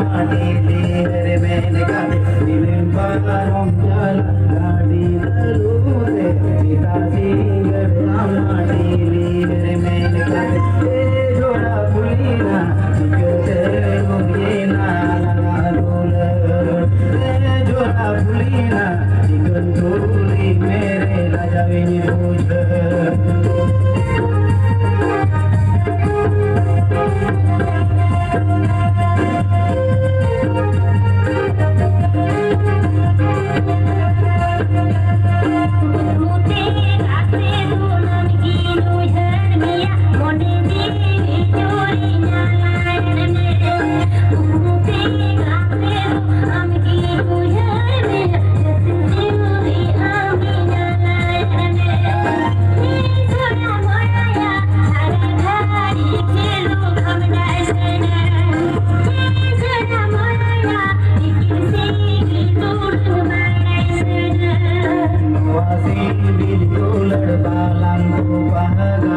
माटीली रे मैंने गाते दिल बारों जल गाड़ी ललू दे सीता सिंगर माटीली रे मैंने गाते ए जोड़ा पुलीना जिगते मुगीना लगा दूल ए जोड़ा पुलीना जिगन दूली मेरे राजा विनी पूछ Wasi bil ular balang ku pahaga